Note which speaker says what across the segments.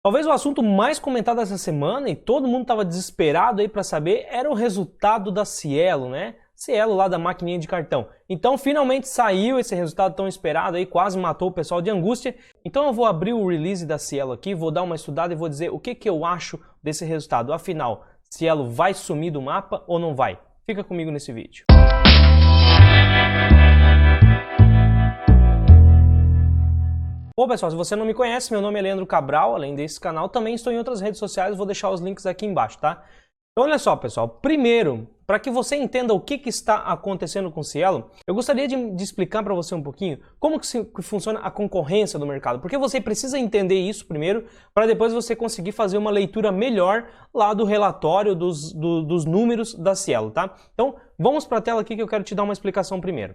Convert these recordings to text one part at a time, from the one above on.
Speaker 1: Talvez o assunto mais comentado essa semana, e todo mundo estava desesperado aí para saber, era o resultado da Cielo, né? Cielo lá da maquininha de cartão. Então finalmente saiu esse resultado tão esperado aí, quase matou o pessoal de angústia. Então eu vou abrir o release da Cielo aqui, vou dar uma estudada e vou dizer o que eu acho desse resultado. Afinal, Cielo vai sumir do mapa ou não vai? Fica comigo nesse vídeo. Bom pessoal, se você não me conhece, meu nome é Leandro Cabral, além desse canal também estou em outras redes sociais, vou deixar os links aqui embaixo, tá? Então olha só pessoal, primeiro, para que você entenda o que está acontecendo com o Cielo, eu gostaria de explicar para você um pouquinho como que funciona a concorrência do mercado, porque você precisa entender isso primeiro, para depois você conseguir fazer uma leitura melhor lá do relatório dos números da Cielo, tá? Então vamos para a tela aqui que eu quero te dar uma explicação primeiro.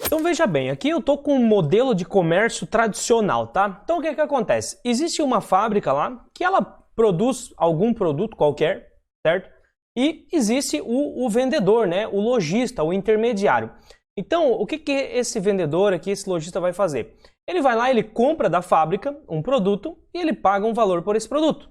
Speaker 1: Então veja bem, aqui eu estou com um modelo de comércio tradicional, tá? Então o que acontece? Existe uma fábrica lá que ela produz algum produto qualquer, certo? E existe o vendedor, né? O lojista, o intermediário. Então o que esse vendedor aqui, esse lojista vai fazer? Ele vai lá, ele compra da fábrica um produto e ele paga um valor por esse produto.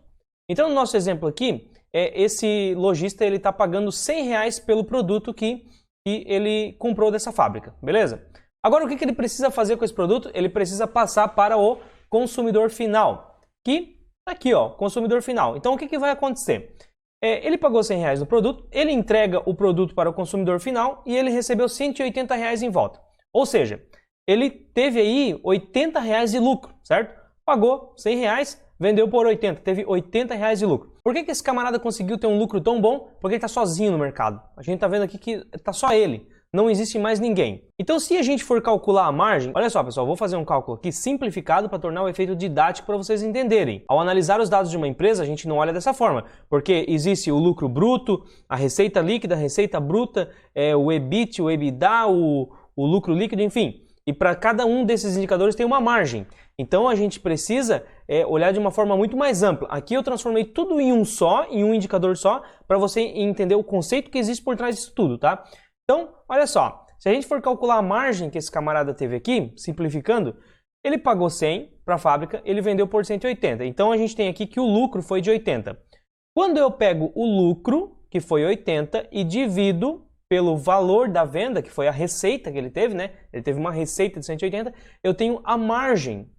Speaker 1: Então no nosso exemplo aqui, esse lojista ele está pagando R$100 pelo produto que ele comprou dessa fábrica, beleza? Agora o que ele precisa fazer com esse produto? Ele precisa passar para o consumidor final, que tá aqui ó, consumidor final. Então o que vai acontecer? Ele pagou R$100 no produto, ele entrega o produto para o consumidor final e ele recebeu R$180 em volta. Ou seja, ele teve aí R$80 de lucro, certo? Pagou R$100, vendeu por 80, teve R$80 de lucro. Por que esse camarada conseguiu ter um lucro tão bom? Porque ele está sozinho no mercado. A gente está vendo aqui que está só ele, não existe mais ninguém. Então se a gente for calcular a margem, olha só pessoal, vou fazer um cálculo aqui simplificado para tornar o efeito didático para vocês entenderem. Ao analisar os dados de uma empresa, a gente não olha dessa forma, porque existe o lucro bruto, a receita líquida, a receita bruta, o EBIT, o EBITDA, o lucro líquido, enfim. E para cada um desses indicadores tem uma margem. Então a gente precisa olhar de uma forma muito mais ampla. Aqui eu transformei tudo em um indicador só, para você entender o conceito que existe por trás disso tudo, tá? Então, olha só, se a gente for calcular a margem que esse camarada teve aqui, simplificando, ele pagou 100 para a fábrica, ele vendeu por 180. Então a gente tem aqui que o lucro foi de 80. Quando eu pego o lucro, que foi 80, e divido pelo valor da venda, que foi a receita que ele teve, né? Ele teve uma receita de 180, eu tenho a margem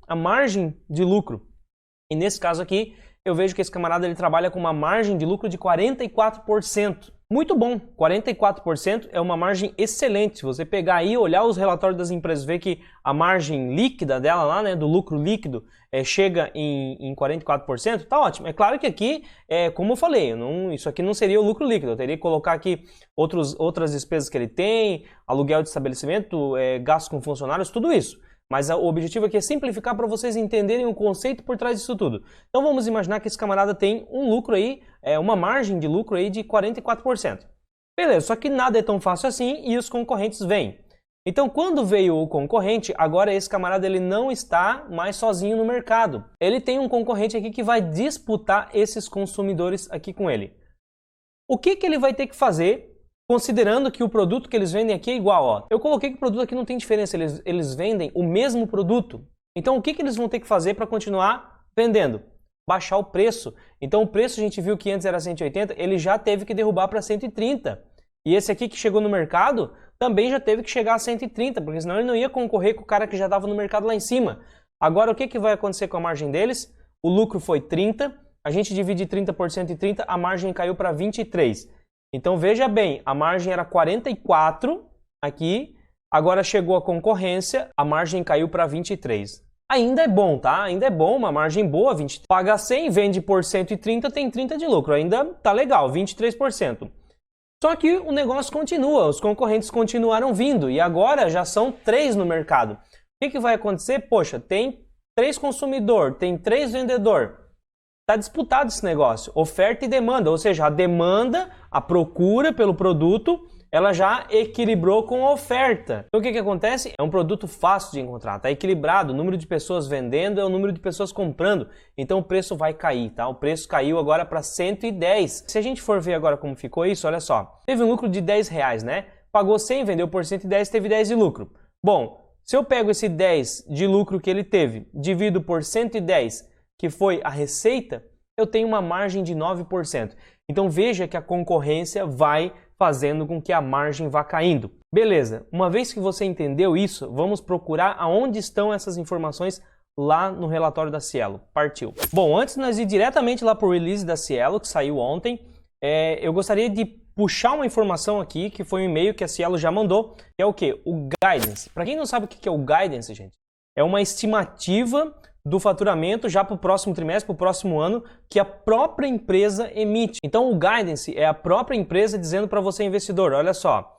Speaker 1: de lucro. E nesse caso aqui, eu vejo que esse camarada ele trabalha com uma margem de lucro de 44%. Muito bom, 44% é uma margem excelente. Se você pegar aí, olhar os relatórios das empresas, ver que a margem líquida dela lá, né, do lucro líquido, chega em 44%, tá ótimo. É claro que aqui, como eu falei, isso aqui não seria o lucro líquido. Eu teria que colocar aqui outras despesas que ele tem, aluguel de estabelecimento, gastos com funcionários, tudo isso. Mas o objetivo aqui é simplificar para vocês entenderem o conceito por trás disso tudo. Então vamos imaginar que esse camarada tem um lucro aí, uma margem de lucro aí de 44%. Beleza, só que nada é tão fácil assim e os concorrentes vêm. Então quando veio o concorrente, agora esse camarada ele não está mais sozinho no mercado. Ele tem um concorrente aqui que vai disputar esses consumidores aqui com ele. O que ele vai ter que fazer? Considerando que o produto que eles vendem aqui é igual, ó. Eu coloquei que o produto aqui não tem diferença, eles vendem o mesmo produto. Então o que eles vão ter que fazer para continuar vendendo? Baixar o preço. Então o preço a gente viu que antes era 180, ele já teve que derrubar para 130. E esse aqui que chegou no mercado também já teve que chegar a 130, porque senão ele não ia concorrer com o cara que já estava no mercado lá em cima. Agora o que vai acontecer com a margem deles? O lucro foi 30, a gente divide 30 por 130, a margem caiu para 23. Então veja bem, a margem era 44 aqui, agora chegou a concorrência, a margem caiu para 23. Ainda é bom, tá? Ainda é bom, uma margem boa, 20. Paga 100, vende por 130, tem 30 de lucro, ainda tá legal, 23%. Só que o negócio continua, os concorrentes continuaram vindo e agora já são 3 no mercado. O que vai acontecer? Poxa, tem 3 consumidor, tem 3 vendedor. Está disputado esse negócio, oferta e demanda, ou seja, a demanda, a procura pelo produto, ela já equilibrou com a oferta. Então o que acontece? É um produto fácil de encontrar, está equilibrado, o número de pessoas vendendo é o número de pessoas comprando, então o preço vai cair, tá? O preço caiu agora para 110. Se a gente for ver agora como ficou isso, olha só, teve um lucro de R$10, né? Pagou 100, vendeu por 110, teve 10 de lucro. Bom, se eu pego esse 10 de lucro que ele teve, divido por 110, que foi a receita, eu tenho uma margem de 9%. Então veja que a concorrência vai fazendo com que a margem vá caindo. Beleza, uma vez que você entendeu isso, vamos procurar aonde estão essas informações lá no relatório da Cielo. Partiu. Bom, antes de nós ir diretamente lá para o release da Cielo, que saiu ontem, eu gostaria de puxar uma informação aqui, que foi um e-mail que a Cielo já mandou, que é o quê? O Guidance. Para quem não sabe o que é o Guidance, gente, é uma estimativa do faturamento já para o próximo trimestre, para o próximo ano, que a própria empresa emite. Então o Guidance é a própria empresa dizendo para você, investidor, olha só,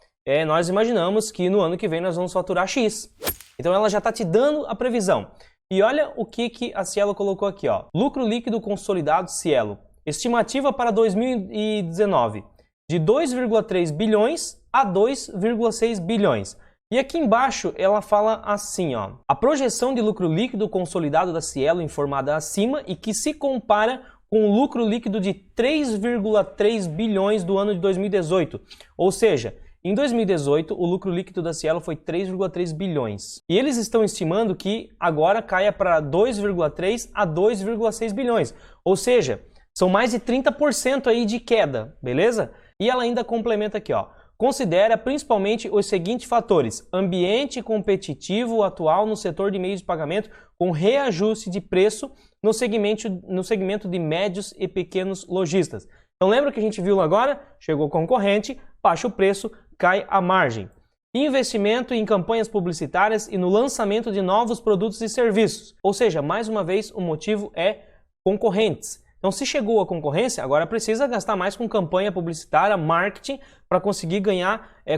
Speaker 1: nós imaginamos que no ano que vem nós vamos faturar X. Então ela já está te dando a previsão. E olha o que a Cielo colocou aqui, ó. Lucro líquido consolidado Cielo. Estimativa para 2019 de 2,3 bilhões a 2,6 bilhões. E aqui embaixo ela fala assim, ó. A projeção de lucro líquido consolidado da Cielo informada acima e que se compara com o lucro líquido de 3,3 bilhões do ano de 2018. Ou seja, em 2018, o lucro líquido da Cielo foi 3,3 bilhões. E eles estão estimando que agora caia para 2,3 a 2,6 bilhões. Ou seja, são mais de 30% aí de queda, beleza? E ela ainda complementa aqui, ó. Considera principalmente os seguintes fatores: ambiente competitivo atual no setor de meios de pagamento com reajuste de preço no segmento de médios e pequenos lojistas. Então lembra que a gente viu agora? Chegou concorrente, baixa o preço, cai a margem. Investimento em campanhas publicitárias e no lançamento de novos produtos e serviços. Ou seja, mais uma vez, o motivo é concorrentes. Então, se chegou a concorrência, agora precisa gastar mais com campanha publicitária, marketing, para conseguir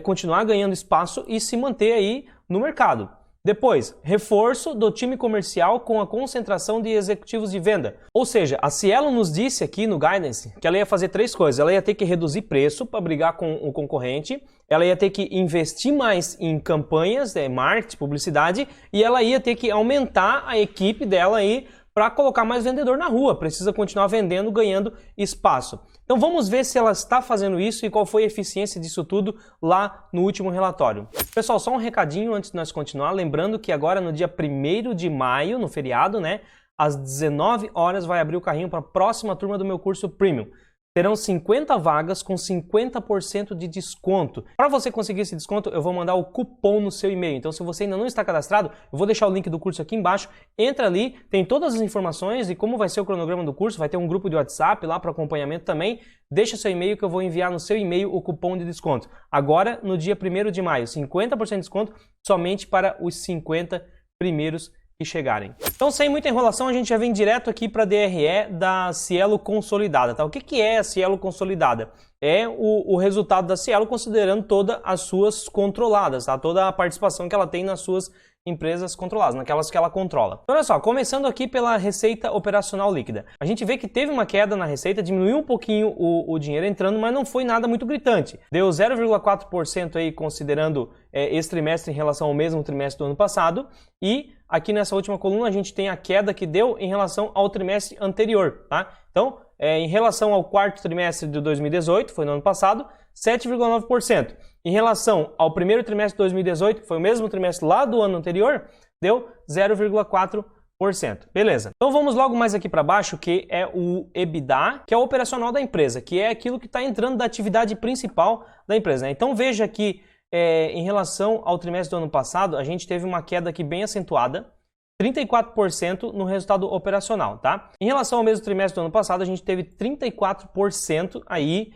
Speaker 1: continuar ganhando espaço e se manter aí no mercado. Depois, reforço do time comercial com a concentração de executivos de venda. Ou seja, a Cielo nos disse aqui no Guidance que ela ia fazer três coisas. Ela ia ter que reduzir preço para brigar com o concorrente, ela ia ter que investir mais em campanhas, marketing, publicidade, e ela ia ter que aumentar a equipe dela aí para colocar mais vendedor na rua. Precisa continuar vendendo, ganhando espaço. Então vamos ver se ela está fazendo isso e qual foi a eficiência disso tudo lá no último relatório. Pessoal, só um recadinho antes de nós continuar. Lembrando que agora no dia 1º de maio, no feriado, né, às 19 horas vai abrir o carrinho para a próxima turma do meu curso Premium. Terão 50 vagas com 50% de desconto. Para você conseguir esse desconto, eu vou mandar o cupom no seu e-mail. Então, se você ainda não está cadastrado, eu vou deixar o link do curso aqui embaixo. Entra ali, tem todas as informações de como vai ser o cronograma do curso. Vai ter um grupo de WhatsApp lá para acompanhamento também. Deixa seu e-mail que eu vou enviar no seu e-mail o cupom de desconto. Agora, no dia 1º de maio, 50% de desconto somente para os 50 primeiros que chegarem. Então, sem muita enrolação, a gente já vem direto aqui para a DRE da Cielo consolidada. Tá? O que é a Cielo consolidada? É o resultado da Cielo considerando todas as suas controladas, tá? Toda a participação que ela tem nas suas empresas controladas, naquelas que ela controla. Então, olha só, começando aqui pela receita operacional líquida. A gente vê que teve uma queda na receita, diminuiu um pouquinho o dinheiro entrando, mas não foi nada muito gritante. Deu 0,4% aí considerando esse trimestre em relação ao mesmo trimestre do ano passado, e aqui nessa última coluna a gente tem a queda que deu em relação ao trimestre anterior, tá? Então, em relação ao quarto trimestre de 2018, foi no ano passado, 7,9%. Em relação ao primeiro trimestre de 2018, que foi o mesmo trimestre lá do ano anterior, deu 0,4%. Beleza. Então vamos logo mais aqui para baixo, que é o EBITDA, que é o operacional da empresa, que é aquilo que está entrando da atividade principal da empresa, né? Então veja que em relação ao trimestre do ano passado, a gente teve uma queda aqui bem acentuada, 34% no resultado operacional, tá? Em relação ao mesmo trimestre do ano passado, a gente teve 34% aí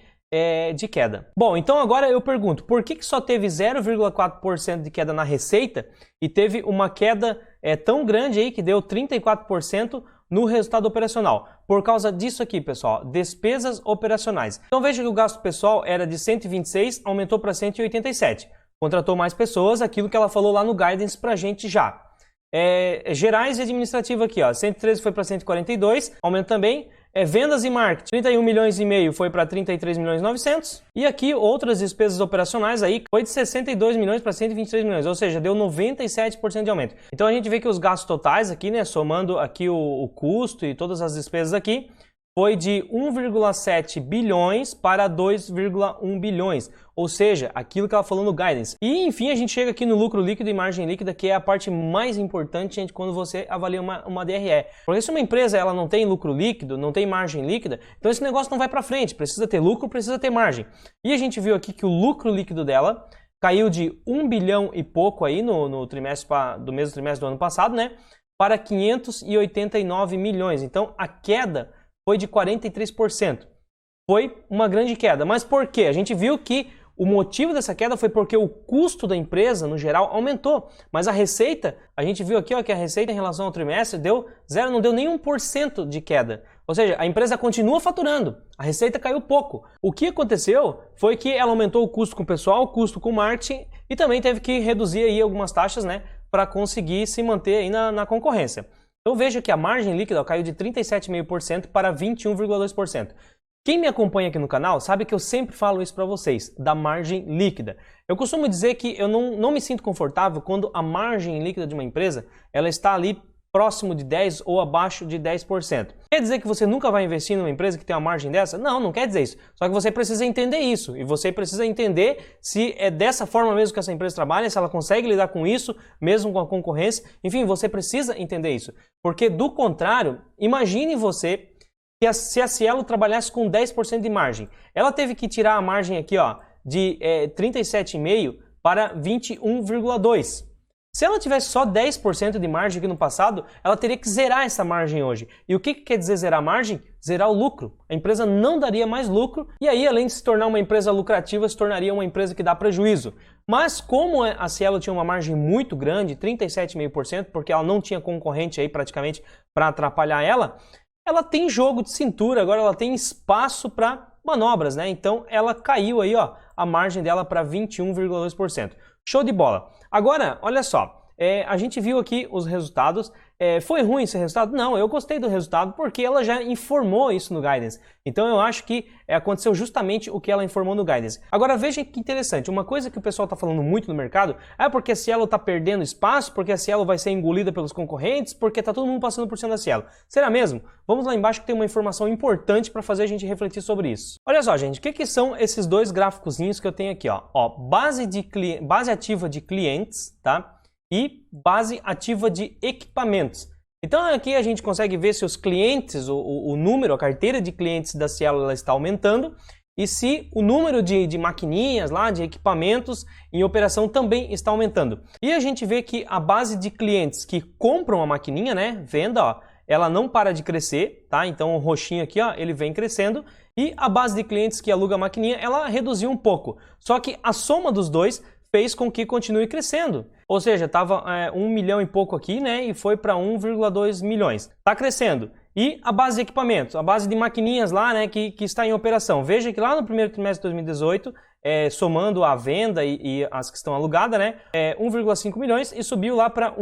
Speaker 1: de queda. Bom, então agora eu pergunto, por que só teve 0,4% de queda na receita e teve uma queda tão grande aí que deu 34% no resultado operacional? Por causa disso aqui, pessoal, despesas operacionais. Então veja que o gasto pessoal era de 126, aumentou para 187. Contratou mais pessoas, aquilo que ela falou lá no Guidance pra gente já. Gerais e administrativo aqui, ó, 113 foi para 142, aumento também. Vendas e marketing, 31 milhões e meio foi para 33 milhões e 900. E aqui outras despesas operacionais aí foi de 62 milhões para 123 milhões, ou seja, deu 97% de aumento. Então a gente vê que os gastos totais aqui, né, somando aqui o custo e todas as despesas aqui, foi de 1,7 bilhões para 2,1 bilhões, ou seja, aquilo que ela falou no guidance. E enfim, a gente chega aqui no lucro líquido e margem líquida, que é a parte mais importante, gente, quando você avalia uma DRE. Porque se uma empresa ela não tem lucro líquido, não tem margem líquida, então esse negócio não vai para frente, precisa ter lucro, precisa ter margem. E a gente viu aqui que o lucro líquido dela caiu de 1 bilhão e pouco aí no trimestre do mesmo trimestre do ano passado, né, para 589 milhões. Então a queda foi de 43%. Foi uma grande queda. Mas por quê? A gente viu que o motivo dessa queda foi porque o custo da empresa, no geral, aumentou. Mas a receita, a gente viu aqui ó, que a receita em relação ao trimestre deu zero, não deu nem 1% de queda. Ou seja, a empresa continua faturando, a receita caiu pouco. O que aconteceu foi que ela aumentou o custo com o pessoal, o custo com o marketing e também teve que reduzir aí algumas taxas, né, para conseguir se manter aí na concorrência. Então veja que a margem líquida caiu de 37,5% para 21,2%. Quem me acompanha aqui no canal sabe que eu sempre falo isso para vocês, da margem líquida. Eu costumo dizer que eu não me sinto confortável quando a margem líquida de uma empresa ela está ali próximo de 10% ou abaixo de 10%. Quer dizer que você nunca vai investir numa empresa que tem uma margem dessa? Não, não quer dizer isso. Só que você precisa entender isso. E você precisa entender se é dessa forma mesmo que essa empresa trabalha, se ela consegue lidar com isso, mesmo com a concorrência. Enfim, você precisa entender isso. Porque do contrário, imagine você que se a Cielo trabalhasse com 10% de margem. Ela teve que tirar a margem aqui ó, de 37,5% para 21,2%. Se ela tivesse só 10% de margem aqui no passado, ela teria que zerar essa margem hoje. E o que quer dizer zerar a margem? Zerar o lucro. A empresa não daria mais lucro e aí, além de se tornar uma empresa lucrativa, se tornaria uma empresa que dá prejuízo. Mas como a Cielo tinha uma margem muito grande, 37,5%, porque ela não tinha concorrente aí praticamente para atrapalhar ela tem jogo de cintura, agora ela tem espaço para manobras, né? Então ela caiu aí, ó, a margem dela para 21,2%. Show de bola. Agora, olha só, a gente viu aqui os resultados. Foi ruim esse resultado? Não, eu gostei do resultado porque ela já informou isso no Guidance. Então eu acho que aconteceu justamente o que ela informou no Guidance. Agora veja que interessante, uma coisa que o pessoal está falando muito no mercado é porque a Cielo está perdendo espaço, porque a Cielo vai ser engolida pelos concorrentes, porque está todo mundo passando por cima da Cielo. Será mesmo? Vamos lá embaixo que tem uma informação importante para fazer a gente refletir sobre isso. Olha só, gente, o que são esses dois gráficozinhos que eu tenho aqui? Ó, base ativa de clientes, tá? E base ativa de equipamentos. Então aqui a gente consegue ver se os clientes, o número, a carteira de clientes da Cielo ela está aumentando e se o número de maquininhas lá, de equipamentos em operação também está aumentando. E a gente vê que a base de clientes que compram a maquininha, né, venda, ó, ela não para de crescer, tá? Então o roxinho aqui, ó, ele vem crescendo e a base de clientes que aluga a maquininha, ela reduziu um pouco. Só que a soma dos dois fez com que continue crescendo. Ou seja, estava 1 milhão e pouco aqui, né? E foi para 1,2 milhões. Está crescendo. E a base de equipamentos, a base de maquininhas lá, né? Que está em operação. Veja que lá no primeiro trimestre de 2018, somando a venda e as que estão alugadas, né? 1,5 milhões e subiu lá para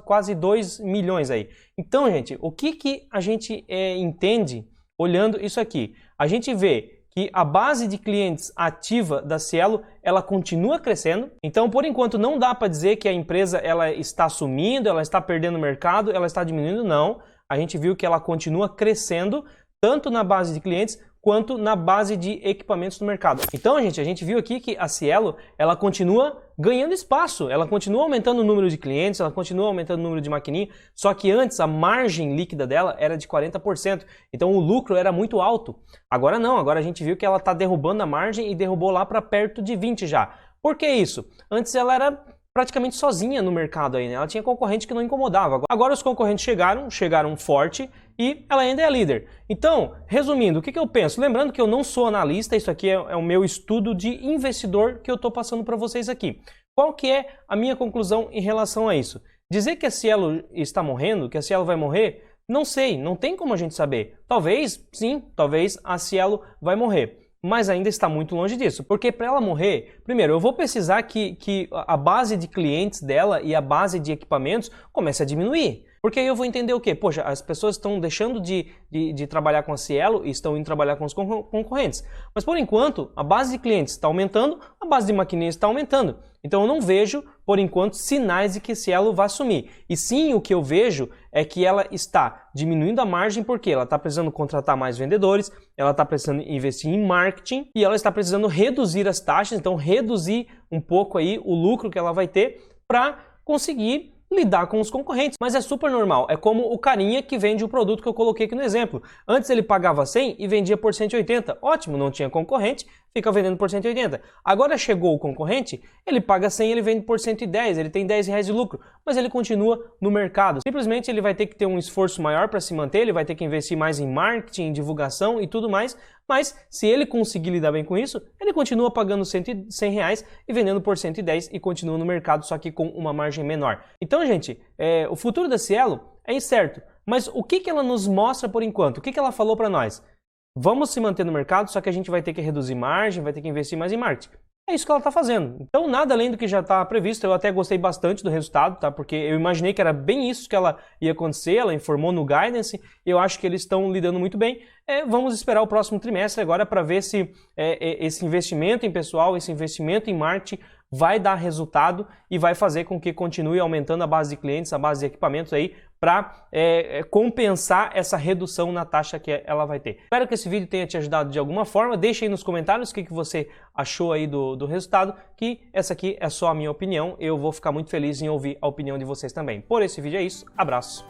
Speaker 1: quase 2 milhões aí. Então, gente, o que a gente entende olhando isso aqui? A gente vê que a base de clientes ativa da Cielo, ela continua crescendo. Então, por enquanto, não dá para dizer que a empresa ela está sumindo, ela está perdendo mercado, ela está diminuindo, não. A gente viu que ela continua crescendo, tanto na base de clientes, quanto na base de equipamentos no mercado. Então, a gente viu aqui que a Cielo, ela continua ganhando espaço, ela continua aumentando o número de clientes, ela continua aumentando o número de maquininha, só que antes a margem líquida dela era de 40%, então o lucro era muito alto. Agora não, agora a gente viu que ela está derrubando a margem e derrubou lá para perto de 20% já. Por que isso? Antes ela era praticamente sozinha no mercado aí, né? Ela tinha concorrente que não incomodava. Agora os concorrentes chegaram forte e ela ainda é a líder. Então, resumindo, o que eu penso? Lembrando que eu não sou analista, isso aqui é o meu estudo de investidor que eu estou passando para vocês aqui. Qual que é a minha conclusão em relação a isso? Dizer que a Cielo está morrendo, que a Cielo vai morrer, não sei, não tem como a gente saber. Talvez, sim, talvez a Cielo vai morrer. Mas ainda está muito longe disso, porque para ela morrer, primeiro, eu vou precisar que a base de clientes dela e a base de equipamentos comece a diminuir. Porque aí eu vou entender o quê? Poxa, as pessoas estão deixando de trabalhar com a Cielo e estão indo trabalhar com os concorrentes. Mas por enquanto, a base de clientes está aumentando, a base de maquinistas está aumentando. Então eu não vejo, por enquanto, sinais de que a Cielo vai sumir. E sim, o que eu vejo é que ela está diminuindo a margem porque ela está precisando contratar mais vendedores, ela está precisando investir em marketing e ela está precisando reduzir as taxas, então reduzir um pouco aí o lucro que ela vai ter para conseguir lidar com os concorrentes, mas é super normal. É como o carinha que vende o produto que eu coloquei aqui no exemplo. Antes ele pagava 100 e vendia por 180. Ótimo, não tinha concorrente, fica vendendo por 180. Agora chegou o concorrente, ele paga 100 e ele vende por 110, ele tem 10 reais de lucro, mas ele continua no mercado. Simplesmente ele vai ter que ter um esforço maior para se manter, ele vai ter que investir mais em marketing, em divulgação e tudo mais, mas se ele conseguir lidar bem com isso, ele continua pagando 100 reais e vendendo por 110 e continua no mercado, só que com uma margem menor. Então, gente, o futuro da Cielo é incerto, mas o que ela nos mostra por enquanto? O que ela falou para nós? Vamos se manter no mercado, só que a gente vai ter que reduzir margem, vai ter que investir mais em marketing. É isso que ela está fazendo. Então, nada além do que já está previsto. Eu até gostei bastante do resultado, tá? Porque eu imaginei que era bem isso que ela ia acontecer. Ela informou no guidance. Eu acho que eles estão lidando muito bem. Vamos esperar o próximo trimestre agora para ver se esse investimento em pessoal, esse investimento em marketing vai dar resultado e vai fazer com que continue aumentando a base de clientes, a base de equipamentos aí para compensar essa redução na taxa que ela vai ter. Espero que esse vídeo tenha te ajudado de alguma forma. Deixe aí nos comentários o que você achou aí do resultado, que essa aqui é só a minha opinião. Eu vou ficar muito feliz em ouvir a opinião de vocês também. Por esse vídeo é isso. Abraço!